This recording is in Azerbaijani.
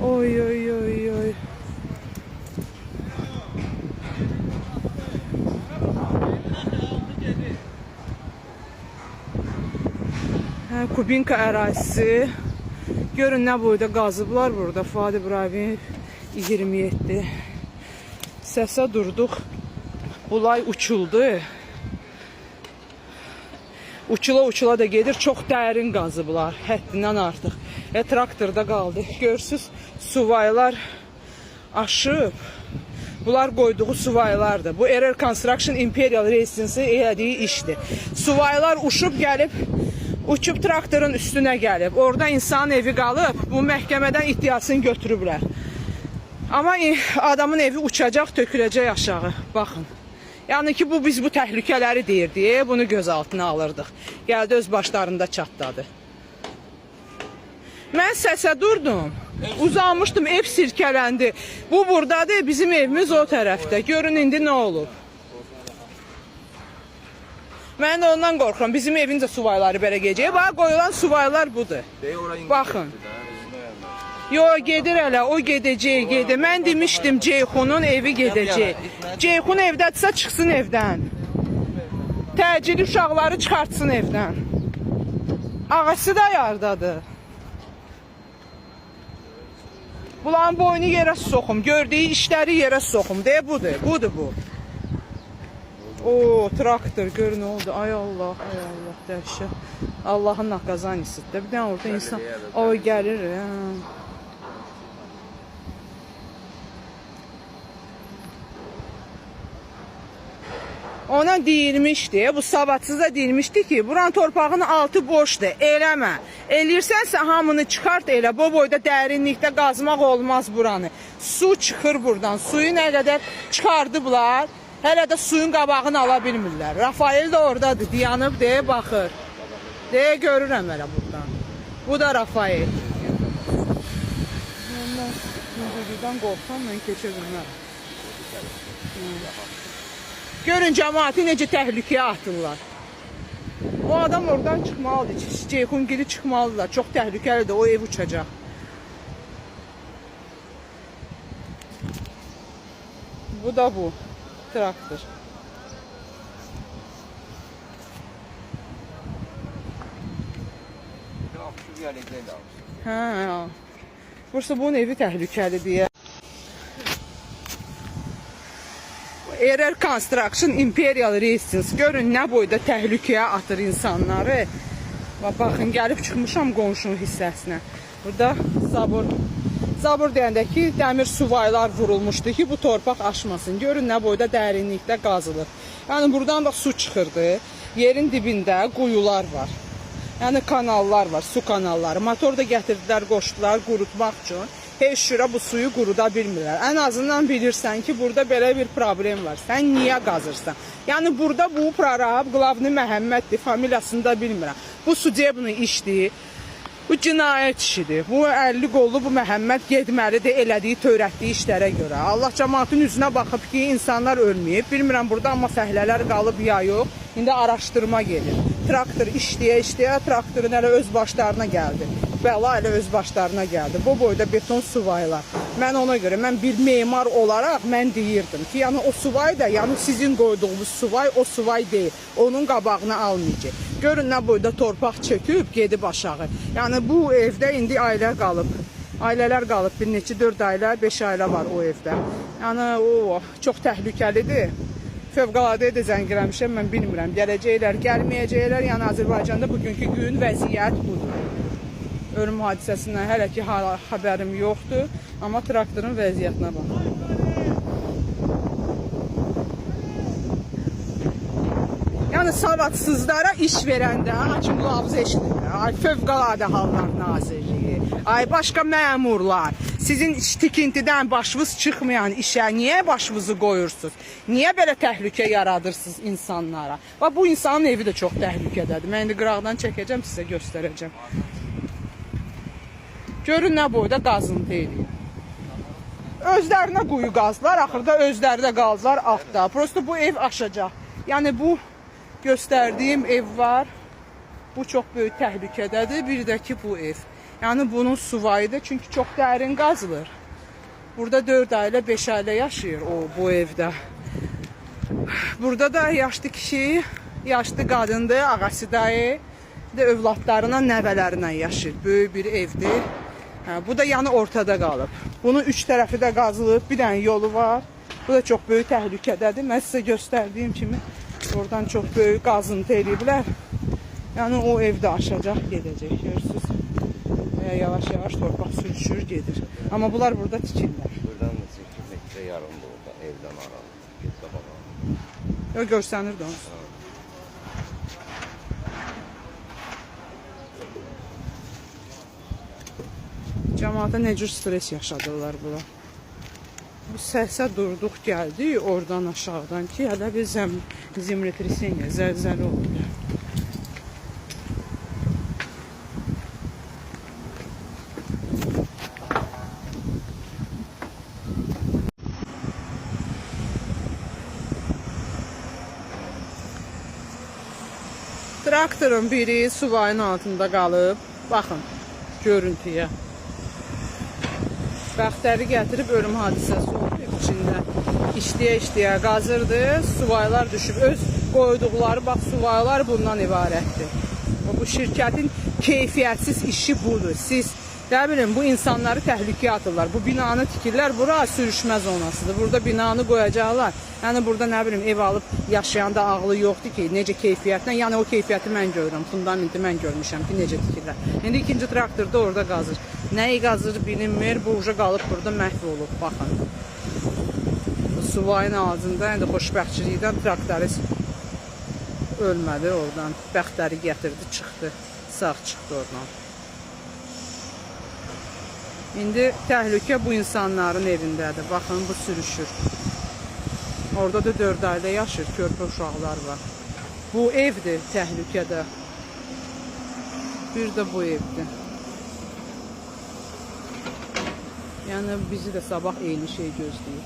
Oy oy oy oy. Kubinka ərazisi. Görün nə boyda qazıblar burada. Fuad İbrahimov 27. Səsə durduq. Bulay uçuldu. Uçula da gedir. Çox dərin qazıblar. Həddindən artıq. Traktorda qaldı. Görürsünüz, suvaylar aşıb. Bunlar qoyduğu suvaylardır. Bu Erer Construction Imperial Residence'ı elədiyi işdir. Suvaylar uçub gəlib, uçub traktorun üstünə gəlib. Orada insanın evi qalıb. Bu məhkəmədən iddiasını götürüblər. Amma adamın evi uçacaq, töküləcək aşağı. Baxın. Yəni ki, biz bu təhlükələri deyir deyə bunu göz altına alırdıq. Gəldi öz başlarında çatladı. Mən səsə durdum. Uzanmışdım, ev sirkələndi. Bu buradadır, bizim evimiz o tərəfdə. Görün indi nə olub. Mən də ondan qorxuram. Bizim evin də suvayları belə gecəyə. Bax, qoyulan suvaylar budur. Baxın. Yox, gedir hələ, o gedəcək, gedir. Mən demişdim, Ceyxunun evi gedəcək. Ceyxun evdədirsə, çıxsın evdən. Təcili uşaqları çıxartsın evdən. Ağası da yardadır. Bunların boynu yerə soxum, gördüyü işləri yerə soxum. Deyə budur, budur bu. O traktor, gör nə oldu. Ay Allah, dəhşət. Allahın naqazanisidir. Bir dənə orada insan, o gəlir. Ona deyilmişdi, bu savadsıza deyilmişdi ki, buranın torpağının altı boşdur, eləmə. Eləyirsənsə hamını çıxart elə, bu boyda dərinlikdə qazmaq olmaz buranı. Su çıxır buradan, suyu nə qədər çıxardıblar, hələ də suyun qabağını ala bilmirlər. Rafael de oradadır, dayanıb deyə baxır. Deyə görürəm hələ buradan. Bu da Rafael. Mən qorxsam, mən keçə bilmərəm. Görün cəmaati necə təhlükəyə atırlar. O adam oradan çıxmalıdır. Ceyxun geri çıxmalıdırlar. Çox təhlükəlidir. O ev uçacaq. Bu da bu. Traktor. Hə. Bursa bunun evi təhlükəli deyə. Erer Construction Imperial Residence. Görün nə boyda təhlükəyə atır insanları. Baxın, gəlib çıxmışam qonşunun hissəsinə. Burada zabur deyəndə ki, dəmir suvaylar vurulmuşdu ki, bu torpaq aşmasın. Görün nə boyda dərinlikdə qazılır. Yəni buradan da su çıxırdı. Yerin dibində quyular var. Yəni kanallar var, su kanalları. Motor da gətirdilər, qoşdular qurutmaq üçün. Heç şura bu suyu quruda bilmirlər. Ən azından bilirsən ki, burada belə bir problem var. Sən niyə qazırsan? Yəni burada bu prorab, Qlavni Məhəmməddir, familiyasını da bilmirəm. Bu Sudebni işdir, bu cinayət işidir. Bu 50 qollu bu Məhəmməd getməlidir elədiyi, törətdiyi işlərə görə. Allah cəmaatın üzünə baxıb ki, insanlar ölməyib. Bilmirəm burada amma fəhlələr qalıb ya yox. İndi araşdırma gedir. Traktor işləyə, traktorun hələ öz başlarına gəldi. Bəla elə öz başlarına gəldi. Bu boyda beton suvaylar. Mən ona görə, mən bir memar olaraq mən deyirdim ki, yəni o suvay da, yəni sizin qoyduğunuz suvay o suvay deyil. Onun qabağını almayacaq. Görün nə boyda torpaq çöküb, gedib aşağı. Yəni bu evdə indi ailə qalıb. Ailələr qalıb, bir neçə 4 ailə, 5 ailə var o evdə. Yəni o çox təhlükəlidir. Fövqəladə də zəng eləmişəm, mən bilmirəm. Gələcəklər, gəlməyəcəklər. Yəni Azərbaycanda bugünkü gün vəziyyət budur. Ölüm hadisəsindən hələ ki xəbərim yoxdur. Amma traktorun vəziyyətinə bax. Yəni savadsızlara iş verəndə açın qulağınızı eşidin. Ay Fövqəladə Hallar Nazirliyi, ay başqa məmurlar, sizin tikintidən başınız çıxmayan işə niyə başınızı qoyursunuz? Niyə belə təhlükə yaradırsınız insanlara? Bax bu insanın evi də çox təhlükədədir. Mən indi qıraqdan çəkəcəm, sizə göstərəcəm. Görün nə boyda qazıntı edir. Özlərinə quyu qazdılar, axırda özləri də qaldılar altda. Prosto bu ev aşacaq. Yəni bu göstərdiyim ev var. Bu çox böyük təhlükədədir. Bir də ki bu ev. Yəni bunun suvayıdır çünki çox dərin qazılır. Burada 4 ailə, 5 ailə yaşayır bu evdə. Burada da yaşlı kişi, yaşlı qadındır, ağası dayı da övladlarına, nəvələrinə yaşayır. Böyük bir evdir. Bu da yanı ortada qalıb. Bunun 3 tərəfi də qazılıb, bir dənə yolu var. Bu da çox böyük təhlükədədir. Mən sizə göstərdiyim kimi oradan çox böyük qazıntı eləyiblər. Yəni o evdə aşacaq, gedəcək. Görürsünüz. Yavaş-yavaş torpaq sürüşür, gedir. Amma bunlar burada tikirlər. Buradan da 8 metrə yarımdır orada, evdən aralı. Getdə bakalım. Yox, görsənir də onsuz. Cəmaata nə cür stres yaşadırlar bunlar. Bu səsə durduq gəldi oradan aşağıdan ki, hələ bir zemletreseniya, zəlzələ oldu. Traktorun biri suvayın altında qalıb. Baxın görüntüyə. Bəxtəri gətirib ölüm hadisəsi oldu içində. İşləyə-işləyə qazırdı, suvaylar düşüb. Öz qoyduqları bax suvaylar bundan ibarətdir. Bu şirkətin keyfiyyətsiz işi budur. Siz nə bilim bu insanları təhlükəyə atırlar. Bu binanı tikirlər, bura sürüşmə zonasıdır. Burada binanı qoyacaqlar. Yəni burada nə bilim ev alıb yaşayanda ağlı yoxdur ki, necə keyfiyyətlə. Yəni o keyfiyyəti mən görürəm, fundamenti mən görmüşəm ki, necə tikirlər. İndi ikinci traktor da orada qazır. Nəyi qazır bilinmir, bu uca qalıb burada məhv olub, baxın. Suvayın ağzında, indi xoşbəxtçilikdən traktorist ölmədi oradan. Bəxtəri gətirdi, çıxdı, sağ çıxdı oradan. İndi təhlükə bu insanların evindədir. Baxın, bu sürüşür. Orada da 4 ailə yaşır, körpə uşaqlar var. Bu evdir təhlükədə. Bir də bu evdir. Yəni bizi də sabah eyni şey gözləyir.